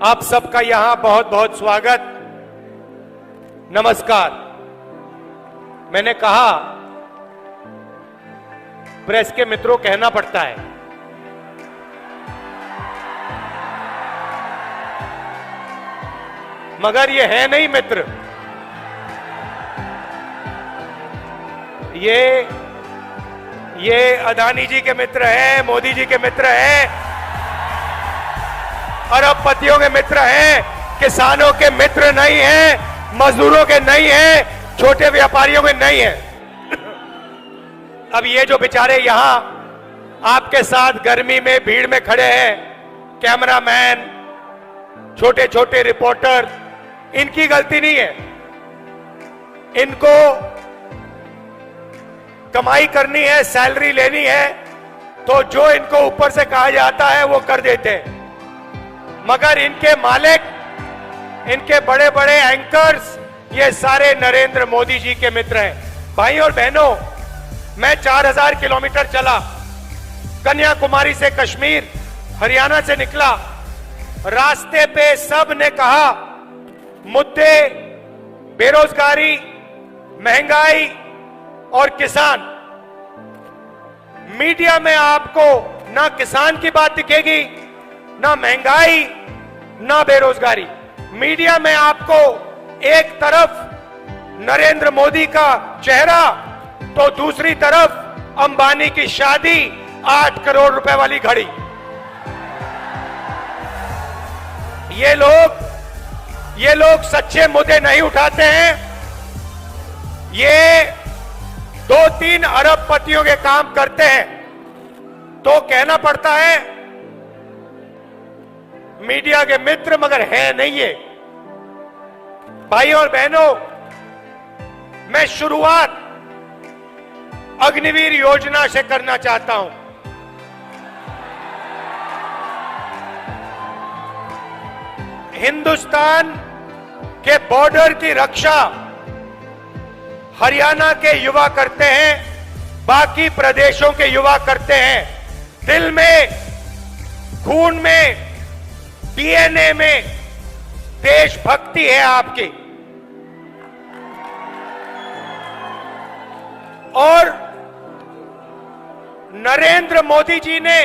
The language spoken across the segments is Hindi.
आप सबका यहां बहुत बहुत स्वागत, नमस्कार। मैंने कहा प्रेस के मित्रों कहना पड़ता है, मगर ये है नहीं मित्र, ये अदानी जी के मित्र हैं, मोदी जी के मित्र हैं, अरबपतियों के मित्र हैं, किसानों के मित्र नहीं हैं, मजदूरों के नहीं हैं, छोटे व्यापारियों के नहीं हैं। अब ये जो बेचारे यहां आपके साथ गर्मी में भीड़ में खड़े हैं, कैमरामैन, छोटे छोटे रिपोर्टर, इनकी गलती नहीं है। इनको कमाई करनी है, सैलरी लेनी है, तो जो इनको ऊपर से कहा जाता है वो कर देते हैं। मगर इनके मालिक, इनके बड़े बड़े एंकर्स, ये सारे नरेंद्र मोदी जी के मित्र हैं। भाई और बहनों, मैं 4000 किलोमीटर चला, कन्याकुमारी से कश्मीर, हरियाणा से निकला। रास्ते पे सब ने कहा मुद्दे बेरोजगारी, महंगाई और किसान। मीडिया में आपको ना किसान की बात दिखेगी, ना महंगाई, ना बेरोजगारी। मीडिया में आपको एक तरफ नरेंद्र मोदी का चेहरा, तो दूसरी तरफ अंबानी की शादी, 8 करोड़ रुपए वाली घड़ी। ये लोग सच्चे मुद्दे नहीं उठाते हैं। ये 2-3 अरबपतियों के काम करते हैं, तो कहना पड़ता है मीडिया के मित्र, मगर है नहीं ये। भाई और बहनों, मैं शुरुआत अग्निवीर योजना से करना चाहता हूं। हिंदुस्तान के बॉर्डर की रक्षा हरियाणा के युवा करते हैं, बाकी प्रदेशों के युवा करते हैं। दिल में, खून में, डीएनए में देशभक्ति है आपकी। और नरेंद्र मोदी जी ने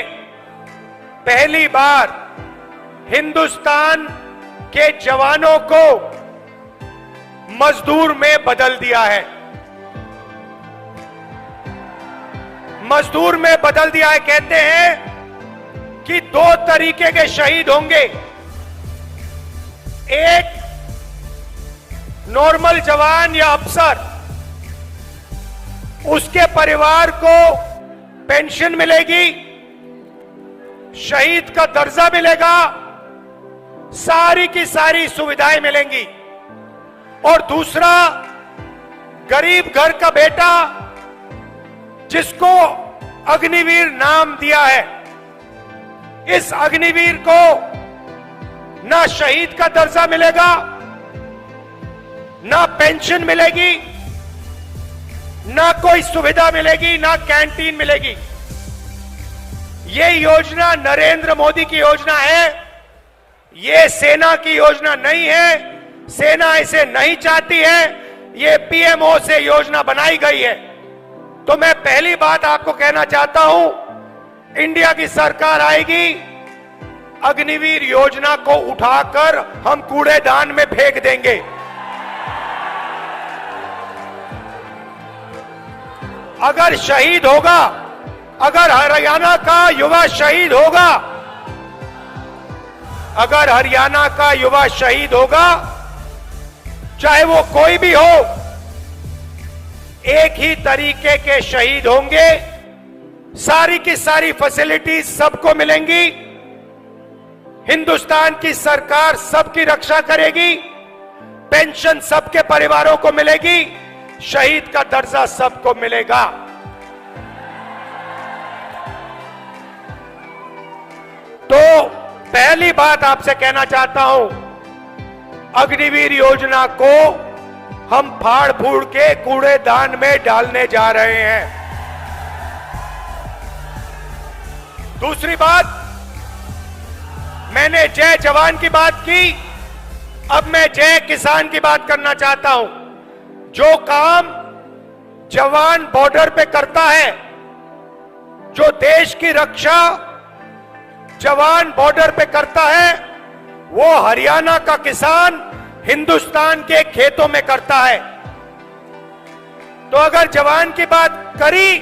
पहली बार हिंदुस्तान के जवानों को मजदूर में बदल दिया है। मजदूर में बदल दिया है। कहते हैं कि 2 तरीके के शहीद होंगे। एक नॉर्मल जवान या अफसर, उसके परिवार को पेंशन मिलेगी, शहीद का दर्जा मिलेगा, सारी की सारी सुविधाएं मिलेंगी। और दूसरा, गरीब घर का बेटा, जिसको अग्निवीर नाम दिया है, इस अग्निवीर को ना शहीद का दर्जा मिलेगा, ना पेंशन मिलेगी, ना कोई सुविधा मिलेगी, ना कैंटीन मिलेगी। ये योजना नरेंद्र मोदी की योजना है, ये सेना की योजना नहीं है। सेना इसे नहीं चाहती है, ये पीएमओ से योजना बनाई गई है। तो मैं पहली बात आपको कहना चाहता हूं, इंडिया की सरकार आएगी, अग्निवीर योजना को उठाकर हम कूड़ेदान में फेंक देंगे। अगर शहीद होगा, अगर हरियाणा का युवा शहीद होगा, अगर हरियाणा का युवा शहीद होगा, चाहे वो कोई भी हो, एक ही तरीके के शहीद होंगे। सारी की सारी फैसिलिटीज सबको मिलेंगी। हिंदुस्तान की सरकार सबकी रक्षा करेगी, पेंशन सबके परिवारों को मिलेगी, शहीद का दर्जा सबको मिलेगा। तो पहली बात आपसे कहना चाहता हूं, अग्निवीर योजना को हम फाड़ फूड़ के कूड़ेदान में डालने जा रहे हैं। दूसरी बात, मैंने जय जवान की बात की, अब मैं जय किसान की बात करना चाहता हूं। जो काम जवान बॉर्डर पे करता है, जो देश की रक्षा जवान बॉर्डर पे करता है, वो हरियाणा का किसान हिंदुस्तान के खेतों में करता है। तो अगर जवान की बात करी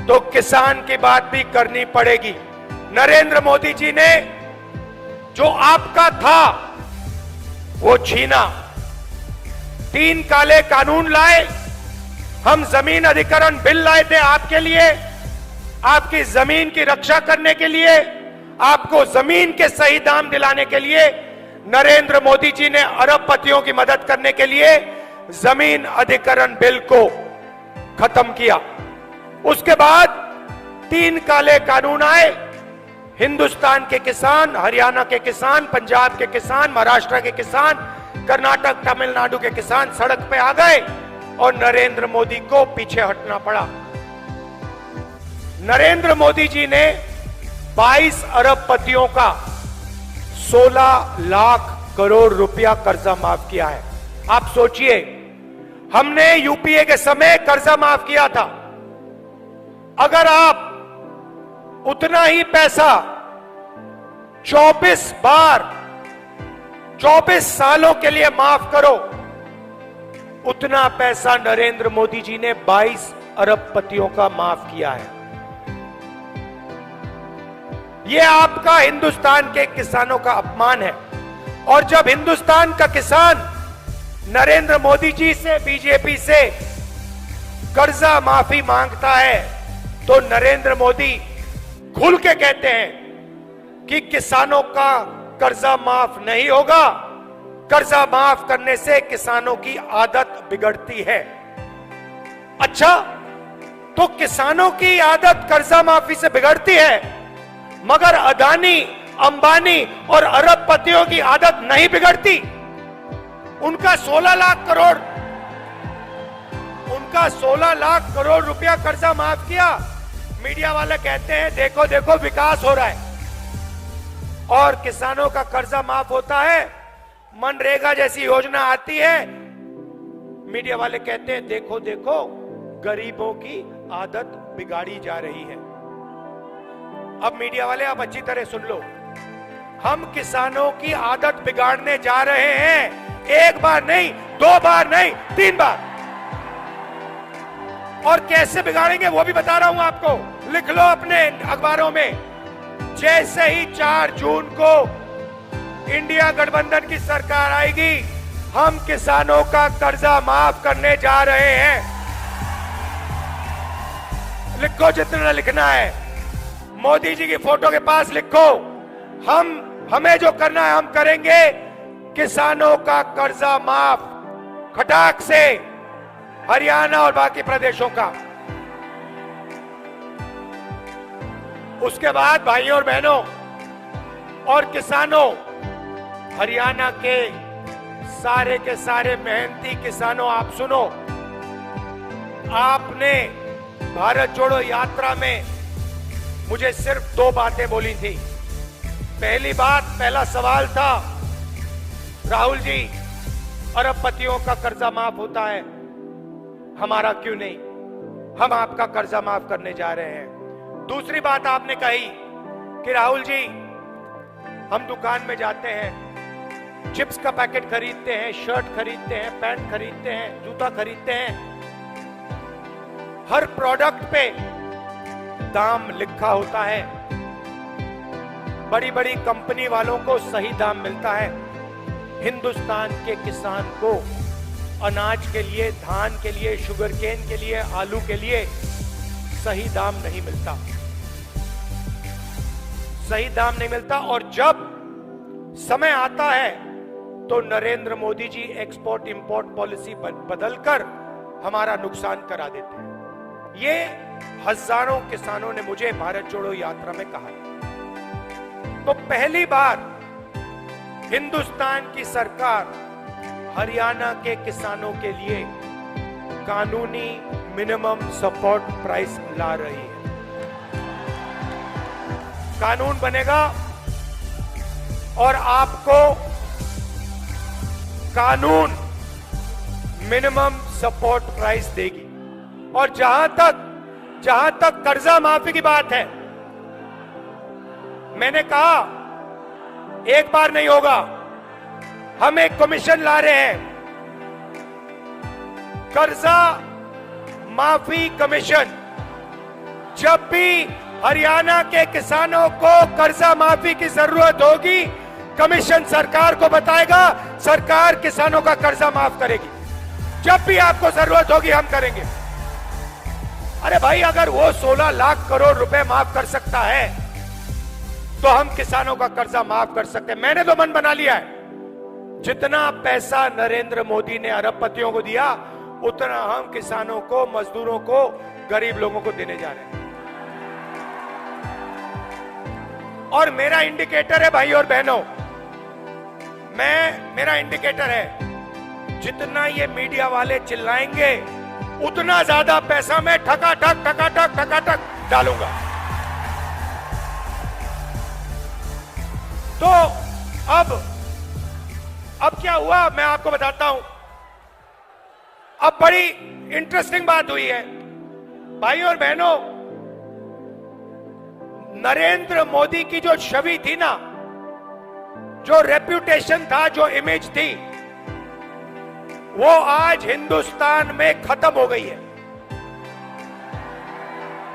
तो किसान की बात भी करनी पड़ेगी। नरेंद्र मोदी जी ने जो आपका था वो छीना। 3 काले कानून लाए, हम जमीन अधिग्रहण बिल लाए थे आपके लिए, आपकी जमीन की रक्षा करने के लिए, आपको जमीन के सही दाम दिलाने के लिए। नरेंद्र मोदी जी ने अरबपतियों की मदद करने के लिए जमीन अधिग्रहण बिल को खत्म किया। उसके बाद 3 काले कानून आए। हिंदुस्तान के किसान, हरियाणा के किसान, पंजाब के किसान, महाराष्ट्र के किसान, कर्नाटक, तमिलनाडु के किसान सड़क पे आ गए और नरेंद्र मोदी को पीछे हटना पड़ा। नरेंद्र मोदी जी ने 22 अरबपतियों का 16 लाख करोड़ रुपया कर्जा माफ किया है। आप सोचिए, हमने यूपीए के समय कर्जा माफ किया था। अगर आप उतना ही पैसा 24 बार 24 सालों के लिए माफ करो, उतना पैसा नरेंद्र मोदी जी ने 22 अरबपतियों का माफ किया है। यह आपका हिंदुस्तान के किसानों का अपमान है। और जब हिंदुस्तान का किसान नरेंद्र मोदी जी से, बीजेपी से कर्जा माफी मांगता है तो नरेंद्र मोदी खुल के कहते हैं कि किसानों का कर्जा माफ नहीं होगा, कर्जा माफ करने से किसानों की आदत बिगड़ती है। अच्छा, तो किसानों की आदत कर्जा माफी से बिगड़ती है, मगर अदानी, अंबानी और अरबपतियों की आदत नहीं बिगड़ती। उनका 16 लाख करोड़ रुपया कर्जा माफ किया। मीडिया वाले कहते हैं देखो देखो विकास हो रहा है, और किसानों का कर्जा माफ होता है। मनरेगा जैसी योजना आती है, मीडिया वाले कहते हैं देखो देखो गरीबों की आदत बिगाड़ी जा रही है। अब मीडिया वाले आप अच्छी तरह सुन लो, हम किसानों की आदत बिगाड़ने जा रहे हैं। 1 बार नहीं, 2 बार नहीं, 3 बार। और कैसे बिगाड़ेंगे वो भी बता रहा हूं आपको, लिख लो अपने अखबारों में। जैसे ही 4 जून को इंडिया गठबंधन की सरकार आएगी, हम किसानों का कर्जा माफ करने जा रहे हैं। लिखो जितना लिखना है, मोदी जी की फोटो के पास लिखो। हमें जो करना है हम करेंगे। किसानों का कर्जा माफ खटाक से, हरियाणा और बाकी प्रदेशों का। उसके बाद भाइयों और बहनों और किसानों, हरियाणा के सारे मेहनती किसानों, आप सुनो। आपने भारत जोड़ो यात्रा में मुझे सिर्फ 2 बातें बोली थी। पहली बात, पहला सवाल था, राहुल जी अरबपतियों का कर्जा माफ होता है, हमारा क्यों नहीं? हम आपका कर्जा माफ करने जा रहे हैं। दूसरी बात आपने कही कि राहुल जी हम दुकान में जाते हैं, चिप्स का पैकेट खरीदते हैं, शर्ट खरीदते हैं, पैंट खरीदते हैं, जूता खरीदते हैं, हर प्रोडक्ट पे दाम लिखा होता है। बड़ी बड़ी कंपनी वालों को सही दाम मिलता है, हिंदुस्तान के किसान को अनाज के लिए, धान के लिए, शुगर केन के लिए, आलू के लिए सही दाम नहीं मिलता, सही दाम नहीं मिलता। और जब समय आता है तो Narendra Modi ji export import policy बदलकर हमारा नुकसान करा देते हैं। ये हजारों किसानों ने मुझे भारत जोड़ो यात्रा में कहा। तो पहली बार हिंदुस्तान की सरकार हरियाणा के किसानों के लिए कानूनी मिनिमम सपोर्ट प्राइस ला रही है। कानून बनेगा, और आपको कानून मिनिमम सपोर्ट प्राइस देगी। और जहां तक कर्जा माफी की बात है, मैंने कहा एक बार नहीं होगा, हम एक कमीशन ला रहे हैं, कर्जा माफी कमीशन। जब भी हरियाणा के किसानों को कर्जा माफी की जरूरत होगी, कमीशन सरकार को बताएगा, सरकार किसानों का कर्जा माफ करेगी। जब भी आपको जरूरत होगी हम करेंगे। अरे भाई, अगर वो 16 लाख करोड़ रुपए माफ कर सकता है तो हम किसानों का कर्जा माफ कर सकते हैं। मैंने तो मन बना लिया है, जितना पैसा नरेंद्र मोदी ने अरबपतियों को दिया उतना हम किसानों को, मजदूरों को, गरीब लोगों को देने जा रहे हैं। और मेरा इंडिकेटर है भाई और बहनों, मेरा इंडिकेटर है, जितना ये मीडिया वाले चिल्लाएंगे उतना ज्यादा पैसा मैं ठकाठक डालूंगा। तो अब क्या हुआ मैं आपको बताता हूं। अब बड़ी इंटरेस्टिंग बात हुई है भाई और बहनों। नरेंद्र मोदी की जो छवि थी ना, जो रेप्यूटेशन था, जो इमेज थी, वो आज हिंदुस्तान में खत्म हो गई है,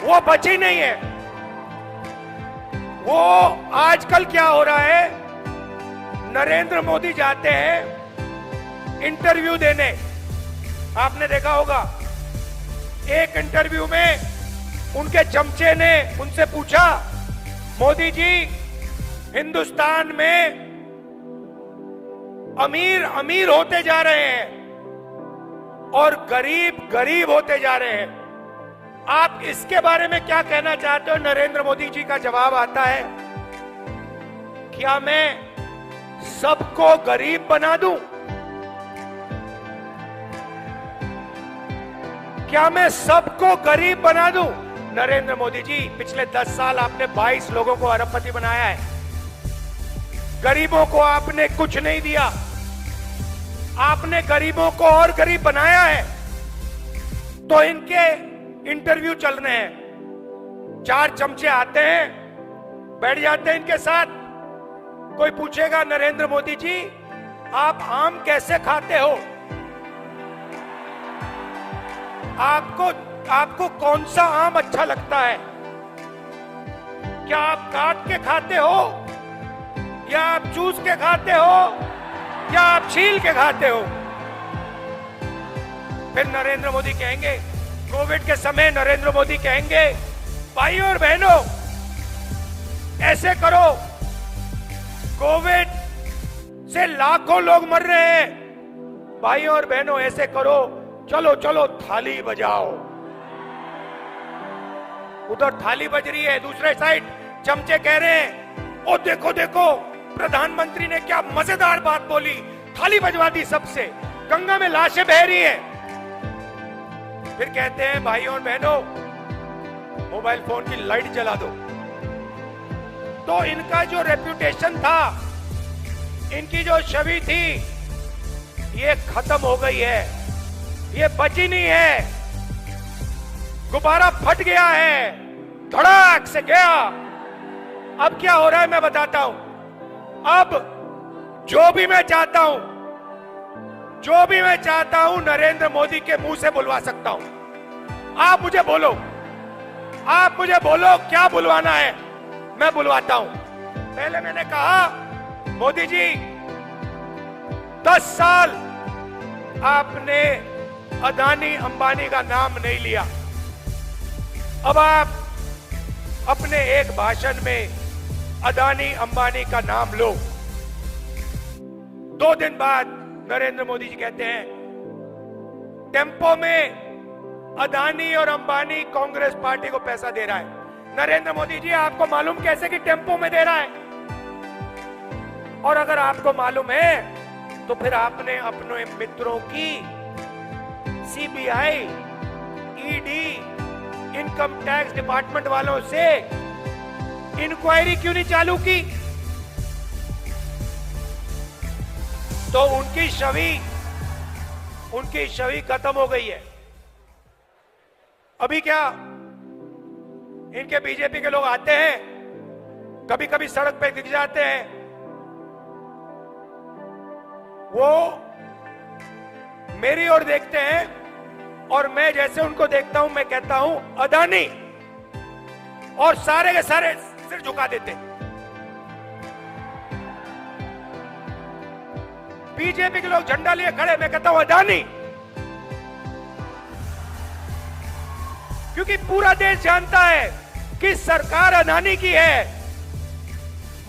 वो बची नहीं है। वो आजकल क्या हो रहा है, नरेंद्र मोदी जाते हैं इंटरव्यू देने, आपने देखा होगा, एक इंटरव्यू में उनके चमचे ने उनसे पूछा, मोदी जी हिंदुस्तान में अमीर अमीर होते जा रहे हैं और गरीब गरीब होते जा रहे हैं, आप इसके बारे में क्या कहना चाहते हो? नरेंद्र मोदी जी का जवाब आता है, क्या मैं सबको गरीब बना दूं? क्या मैं सबको गरीब बना दूं? नरेंद्र मोदी जी, पिछले 10 साल आपने 22 लोगों को अरबपति बनाया है, गरीबों को आपने कुछ नहीं दिया, आपने गरीबों को और गरीब बनाया है। तो इनके इंटरव्यू चल रहे हैं, 4 चमचे आते हैं, बैठ जाते हैं इनके साथ, कोई पूछेगा नरेंद्र मोदी जी आप आम कैसे खाते हो, आपको कौन सा आम अच्छा लगता है, क्या आप काट के खाते हो या आप चूस के खाते हो या आप छील के खाते हो? फिर नरेंद्र मोदी कहेंगे, कोविड के समय नरेंद्र मोदी कहेंगे, भाई और बहनों ऐसे करो, कोविड से लाखों लोग मर रहे हैं, भाई और बहनों ऐसे करो, चलो चलो थाली बजाओ। उधर थाली बज रही है, दूसरे साइड चमचे कह रहे हैं, ओ देखो देखो प्रधानमंत्री ने क्या मजेदार बात बोली, थाली बजवा दी सबसे, गंगा में लाशें बह रही हैं। फिर कहते हैं भाई और बहनों मोबाइल फोन की लाइट जला दो। तो इनका जो रेप्यूटेशन था, इनकी जो छवि थी, ये खत्म हो गई है, ये बची नहीं है, गुब्बारा फट गया है, धड़ाक से गया। अब क्या हो रहा है मैं बताता हूं। अब जो भी मैं चाहता हूं नरेंद्र मोदी के मुंह से बुलवा सकता हूं। आप मुझे बोलो क्या बुलवाना है, मैं बुलवाता हूं। पहले मैंने कहा मोदी जी 10 साल आपने अदानी अंबानी का नाम नहीं लिया, अब आप अपने एक भाषण में अदानी अंबानी का नाम लो। 2 दिन बाद नरेंद्र मोदी जी कहते हैं, टेम्पो में अदानी और अंबानी कांग्रेस पार्टी को पैसा दे रहा है। नरेंद्र मोदी जी आपको मालूम कैसे कि टेम्पो में दे रहा है? और अगर आपको मालूम है तो फिर आपने अपने मित्रों की CBI, ED, income tax department वालों से इंक्वायरी क्यों नहीं चालू की? तो उनकी छवि खत्म हो गई है। अभी क्या इनके बीजेपी के लोग आते हैं, कभी कभी सड़क पे दिख जाते हैं, वो मेरी ओर देखते हैं और मैं जैसे उनको देखता हूं मैं कहता हूं अदानी, और सारे के सारे सिर झुका देते। बीजेपी के लोग झंडा लिए खड़े, मैं कहता हूं अदानी, क्योंकि पूरा देश जानता है कि सरकार अदानी की है।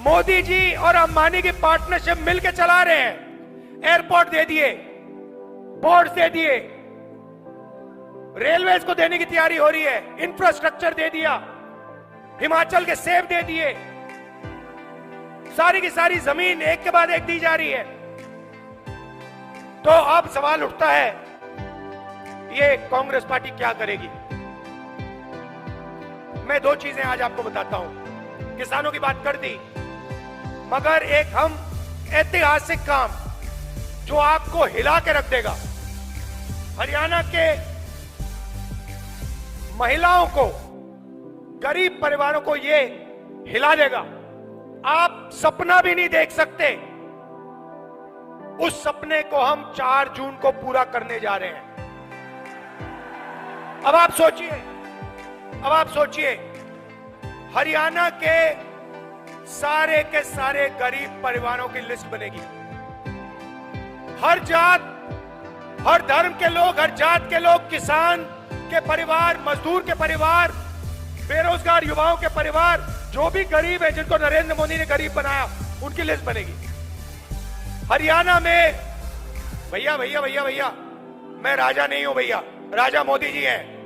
मोदी जी और अंबानी की पार्टनरशिप मिलकर चला रहे हैं। एयरपोर्ट दे दिए, पोर्ट दे दिए, रेलवेज को देने की तैयारी हो रही है, इंफ्रास्ट्रक्चर दे दिया, हिमाचल के सेब दे दिए, सारी की सारी जमीन एक के बाद एक दी जा रही है। तो अब सवाल उठता है, ये कांग्रेस पार्टी क्या करेगी? मैं दो चीजें आज आपको बताता हूं। किसानों की बात कर दी, मगर एक हम ऐतिहासिक काम जो आपको हिला के रख देगा, हरियाणा के महिलाओं को, गरीब परिवारों को ये हिला देगा। आप सपना भी नहीं देख सकते। उस सपने को हम 4 जून को पूरा करने जा रहे हैं। अब आप सोचिए, हरियाणा के सारे गरीब परिवारों की लिस्ट बनेगी। हर जात, हर धर्म के लोग, हर जात के लोग, किसान के परिवार, मजदूर के परिवार, बेरोजगार युवाओं के परिवार, जो भी गरीब है, जिनको नरेंद्र मोदी ने गरीब बनाया, उनकी लिस्ट बनेगी हरियाणा में। भैया, मैं राजा नहीं हूं भैया, राजा मोदी जी हैं।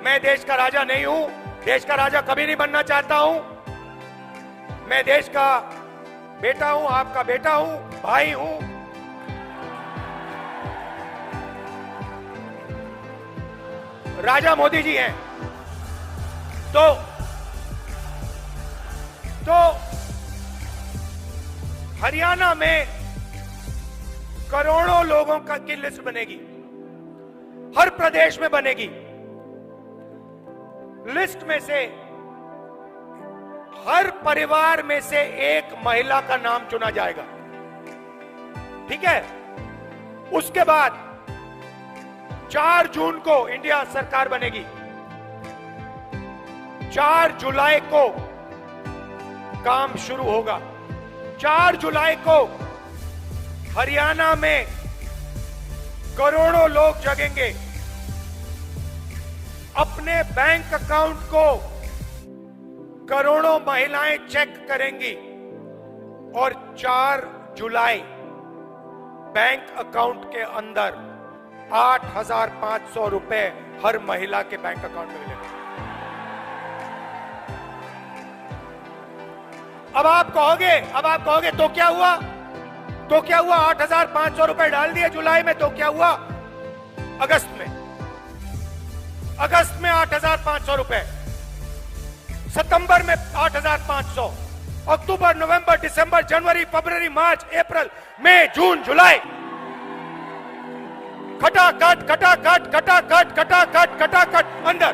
मैं देश का राजा नहीं हूं, देश का राजा कभी नहीं बनना चाहता हूं। मैं देश का बेटा हूं, आपका बेटा हूं, भाई हूं। राजा मोदी जी हैं। तो हरियाणा में करोड़ों लोगों की लिस्ट बनेगी, हर प्रदेश में बनेगी। लिस्ट में से हर परिवार में से एक महिला का नाम चुना जाएगा, ठीक है? उसके बाद 4 जून को इंडिया सरकार बनेगी। 4 जुलाई को काम शुरू होगा। 4 जुलाई को हरियाणा में करोड़ों लोग जगेंगे, अपने बैंक अकाउंट को करोड़ों महिलाएं चेक करेंगी और 4 जुलाई बैंक अकाउंट के अंदर 8,500 रुपए हर महिला के बैंक अकाउंट में मिलेंगे। अब आप कहोगे तो क्या हुआ? 8,500 रुपए डाल दिए जुलाई में, तो क्या हुआ? अगस्त में 8,500 रुपए, सितंबर में 8,500, अक्टूबर, नवंबर, दिसंबर, जनवरी, फरवरी, मार्च, अप्रैल, मई, जून, जुलाई, खटाखट अंदर।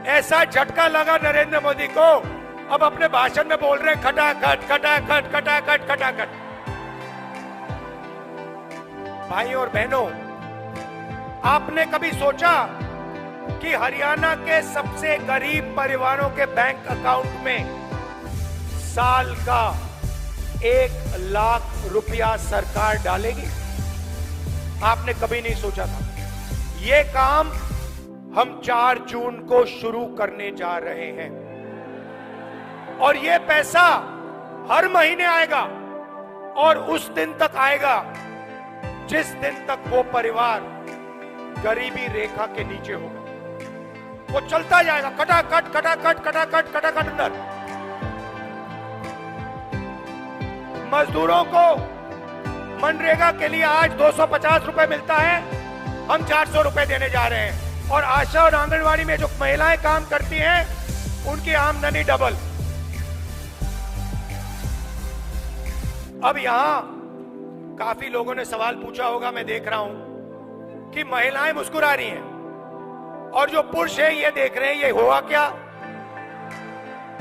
ऐसा झटका लगा नरेंद्र मोदी को, अब अपने भाषण में बोल रहे हैं खटाखट। भाई और बहनों, आपने कभी सोचा कि हरियाणा के सबसे गरीब परिवारों के बैंक अकाउंट में साल का 1 लाख रुपया सरकार डालेगी? आपने कभी नहीं सोचा था। यह काम हम 4 जून को शुरू करने जा रहे हैं और यह पैसा हर महीने आएगा और उस दिन तक आएगा जिस दिन तक वो परिवार गरीबी रेखा के नीचे होगा। वो चलता जाएगा खटाखट अंदर। मजदूरों को मनरेगा के लिए आज 250 रुपए मिलता है, हम 400 रुपए देने जा रहे हैं। और आशा और आंगनवाड़ी में जो महिलाएं काम करती हैं उनकी आमदनी डबल। अब यहां काफी लोगों ने सवाल पूछा होगा, मैं देख रहा हूं कि महिलाएं मुस्कुरा रही हैं और जो पुरुष है ये देख रहे हैं, ये हुआ क्या,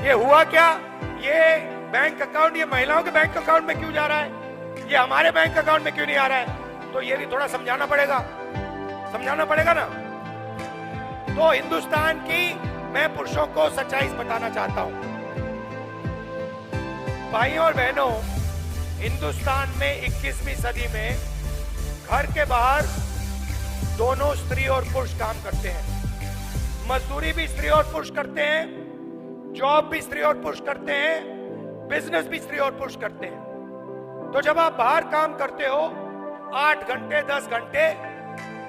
ये हुआ क्या, ये बैंक अकाउंट ये महिलाओं के बैंक अकाउंट में क्यों जा रहा है, ये हमारे बैंक अकाउंट में क्यों नहीं आ रहा है। तो ये भी थोड़ा समझाना पड़ेगा ना। तो हिंदुस्तान की मैं पुरुषों को सच्चाई बताना चाहता हूं। भाइयों और बहनों, हिंदुस्तान में 21वीं सदी में घर के बाहर दोनों स्त्री और पुरुष काम करते हैं। मजदूरी भी स्त्री और पुरुष करते हैं, जॉब भी स्त्री और पुरुष करते हैं, बिजनेस भी स्त्री और पुरुष करते हैं। तो जब आप बाहर काम करते हो 8 घंटे 10 घंटे,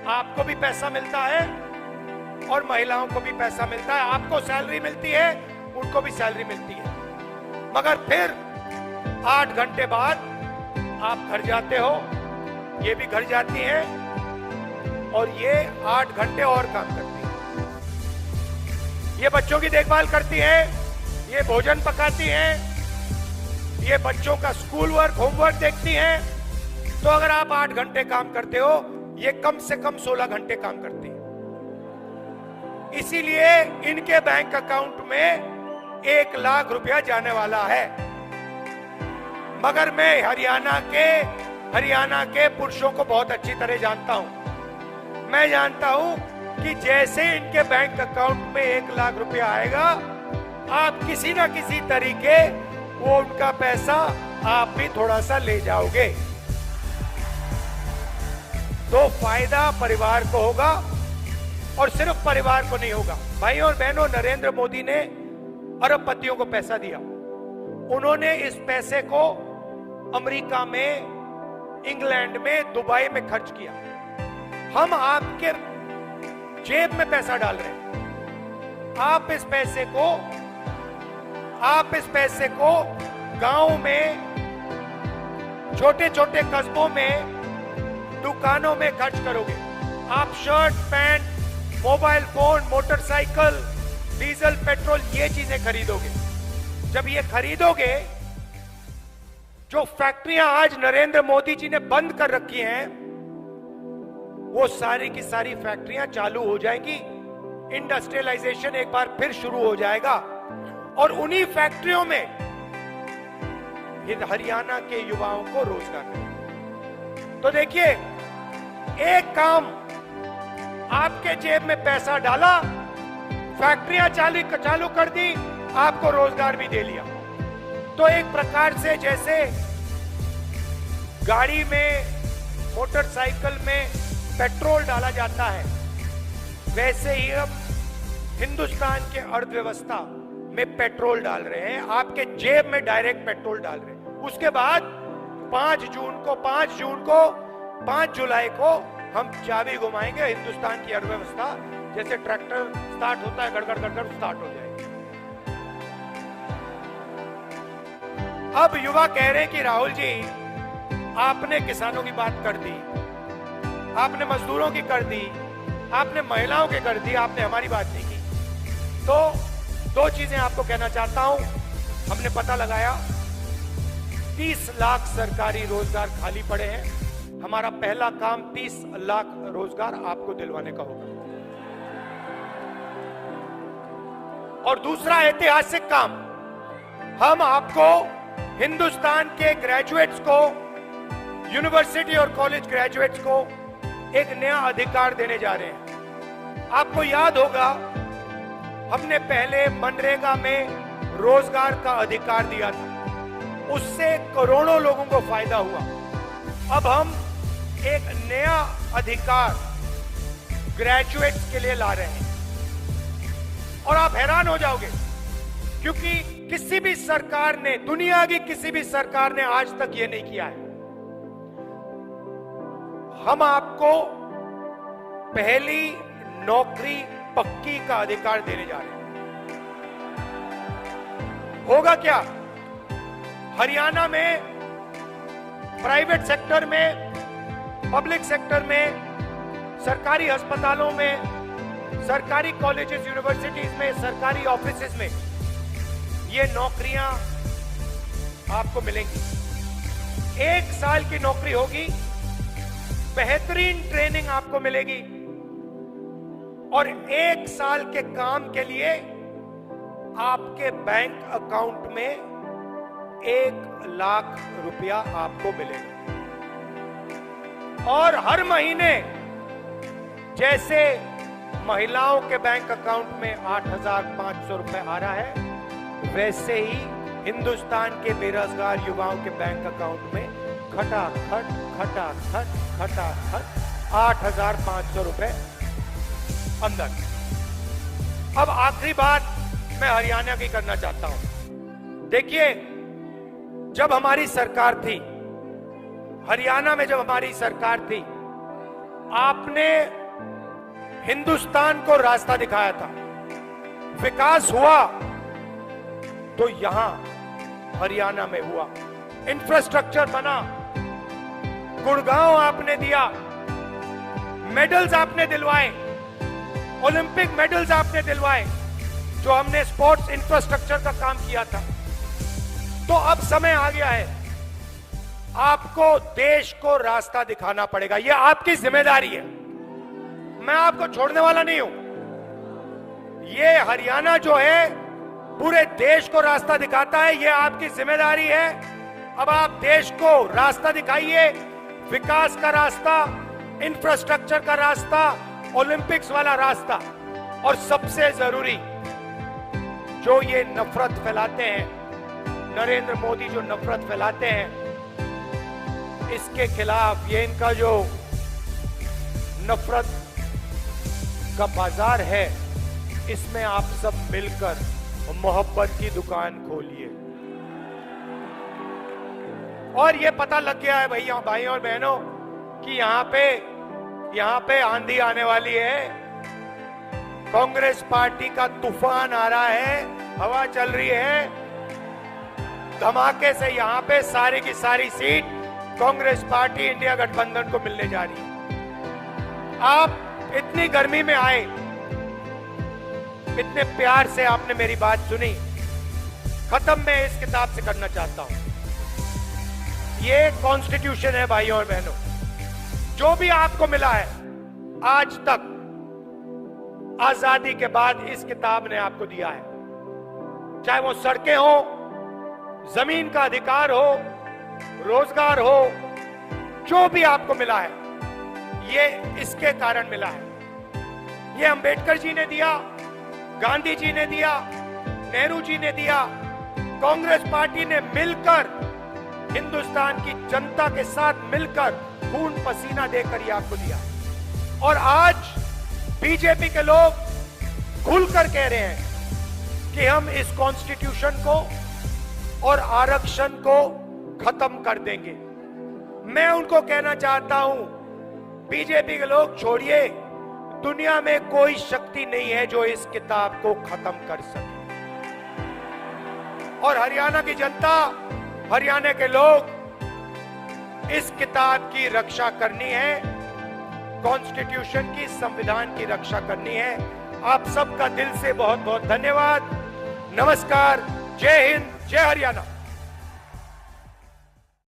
आपको भी पैसा मिलता है और महिलाओं को भी पैसा मिलता है। आपको सैलरी मिलती है, उनको भी सैलरी मिलती है। मगर फिर 8 घंटे बाद आप घर जाते हो, ये भी घर जाती हैं और ये 8 घंटे और काम करती हैं। ये बच्चों की देखभाल करती हैं, ये भोजन पकाती हैं, ये बच्चों का स्कूल वर्क होमवर्क देखती हैं। तो अगर आप 8 घंटे काम करते हो, ये कम से कम 16 घंटे काम करती हैं। इसीलिए इनके बैंक अकाउंट में 1 लाख रुपया जाने वाला है। मगर मैं हरियाणा के पुरुषों को बहुत अच्छी तरह जानता हूं। मैं जानता हूं कि जैसे इनके बैंक अकाउंट में 1 लाख रुपया आएगा, आप किसी ना किसी तरीके वो उनका पैसा आप भी थोड़ा सा ले जाओगे। तो फायदा परिवार को होगा और सिर्फ परिवार को नहीं होगा। भाइयों और बहनों, नरेंद्र मोदी ने अरबपतियों को पैसा दिया। उन्होंने इस पैसे को अमेरिका में, इंग्लैंड में, दुबई में खर्च किया। हम आपके जेब में पैसा डाल रहे हैं। आप इस पैसे को गांव में, छोटे छोटे कस्बों में, दुकानों में खर्च करोगे। आप shirt, pant, mobile phone, motorcycle, diesel, petrol, ये चीजें खरीदोगे। जब ये खरीदोगे, जो फैक्ट्रियां आज नरेंद्र मोदी जी ने बंद कर रखी हैं, वो सारी की सारी फैक्ट्रियां चालू हो जाएंगी। इंडस्ट्रियलाइजेशन एक बार फिर शुरू हो जाएगा और उन्हीं फैक्ट्रियों में हरियाणा के युवाओं को रोजगार मिलेगा। तो देखिए, एक काम, आपके जेब में पैसा डाला, फैक्ट्रियां चालू कर दी, आपको रोजगार भी दे लिया। तो एक प्रकार से जैसे गाड़ी में, मोटरसाइकिल में पेट्रोल डाला जाता है, वैसे ही अब हिंदुस्तान के अर्थव्यवस्था में पेट्रोल डाल रहे हैं। आपके जेब में डायरेक्ट पेट्रोल डाल रहे हैं। उसके बाद 5 जुलाई को हम चाबी घुमाएंगे, हिंदुस्तान की अर्थव्यवस्था जैसे ट्रैक्टर स्टार्ट होता है, गड़गड़ गड़गड़ स्टार्ट हो जाएगी। अब युवा कह रहे हैं कि राहुल जी, आपने किसानों की बात कर दी, आपने मजदूरों की कर दी, आपने महिलाओं की कर दी, आपने हमारी बात नहीं की। तो 2 चीजें आपको कहना चाहता हूं। हमने पता लगाया 30 लाख सरकारी रोजगार खाली पड़े हैं। हमारा पहला काम 30 लाख रोजगार आपको दिलवाने का होगा। और दूसरा ऐतिहासिक काम, हम आपको हिंदुस्तान के ग्रेजुएट्स को, यूनिवर्सिटी और कॉलेज ग्रेजुएट्स को एक नया अधिकार देने जा रहे हैं। आपको याद होगा, हमने पहले मनरेगा में रोजगार का अधिकार दिया था, उससे करोड़ों लोगों को फायदा हुआ। अब हम एक नया अधिकार ग्रेजुएट्स के लिए ला रहे हैं और आप हैरान हो जाओगे, क्योंकि किसी भी सरकार ने, दुनिया की किसी भी सरकार ने आज तक ये नहीं किया है। हम आपको पहली नौकरी पक्की का अधिकार देने जा रहे हैं। होगा क्या? हरियाणा में प्राइवेट सेक्टर में, पब्लिक सेक्टर में, सरकारी अस्पतालों में सरकारी कॉलेजेस, यूनिवर्सिटीज में, सरकारी ऑफिसेज में ये नौकरियां आपको मिलेंगी। 1 साल की नौकरी होगी, बेहतरीन ट्रेनिंग आपको मिलेगी और 1 साल के काम के लिए आपके बैंक अकाउंट में 1 लाख रुपया आपको मिलेगा। और हर महीने जैसे महिलाओं के बैंक अकाउंट में 8,500 रुपए आ रहा है, वैसे ही हिंदुस्तान के बेरोजगार युवाओं के बैंक अकाउंट में खटाखट खटाखट खटाखट 8,500 रुपए अंदर। अब आखिरी बात मैं हरियाणा की करना चाहता हूं। देखिए, जब हमारी सरकार थी, हरियाणा में जब हमारी सरकार थी, आपने हिंदुस्तान को रास्ता दिखाया था। विकास हुआ तो यहां हरियाणा में हुआ, इंफ्रास्ट्रक्चर बना, गुड़गांव आपने दिया, मेडल्स आपने दिलवाए, ओलंपिक मेडल्स आपने दिलवाए, जो हमने स्पोर्ट्स इंफ्रास्ट्रक्चर का काम किया था। तो अब समय आ गया है, आपको देश को रास्ता दिखाना पड़ेगा। यह आपकी जिम्मेदारी है, मैं आपको छोड़ने वाला नहीं हूं। यह हरियाणा जो है पूरे देश को रास्ता दिखाता है, यह आपकी जिम्मेदारी है। अब आप देश को रास्ता दिखाइए, विकास का रास्ता, इंफ्रास्ट्रक्चर का रास्ता, ओलंपिक्स वाला रास्ता। और सबसे जरूरी, जो ये नफरत फैलाते हैं, नरेंद्र मोदी जो नफरत फैलाते हैं, इसके खिलाफ, ये इनका जो नफरत का बाजार है, इसमें आप सब मिलकर मोहब्बत की दुकान खोलिए। और ये पता लग गया है भैया, भाइयों और बहनों, कि यहां पे आंधी आने वाली है। कांग्रेस पार्टी का तूफान आ रहा है, हवा चल रही है, धमाके से यहां पे सारी की सारी सीट कांग्रेस पार्टी इंडिया गठबंधन को मिलने जा रही है। आप इतनी गर्मी में आए, इतने प्यार से आपने मेरी बात सुनी। खत्म मैं इस किताब से करना चाहता हूं। ये कॉन्स्टिट्यूशन है भाइयों और बहनों, जो भी आपको मिला है आज तक, आजादी के बाद इस किताब ने आपको दिया है। चाहे वो सड़कें हो, जमीन का अधिकार हो, रोजगार हो, जो भी आपको मिला है, ये इसके कारण मिला है। ये अंबेडकर जी ने दिया, गांधी जी ने दिया, नेहरू जी ने दिया, कांग्रेस पार्टी ने मिलकर, हिंदुस्तान की जनता के साथ मिलकर खून पसीना देकर ये आपको दिया। और आज बीजेपी के लोग खुलकर कह रहे हैं कि हम इस कॉन्स्टिट्यूशन को और आरक्षण को खत्म कर देंगे। मैं उनको कहना चाहता हूं, बीजेपी के लोग छोड़िए, दुनिया में कोई शक्ति नहीं है जो इस किताब को खत्म कर सके। और हरियाणा की जनता, हरियाणा के लोग, इस किताब की रक्षा करनी है, कॉन्स्टिट्यूशन की, संविधान की रक्षा करनी है। आप सबका दिल से बहुत बहुत धन्यवाद। नमस्कार, जय हिंद, जय हरियाणा।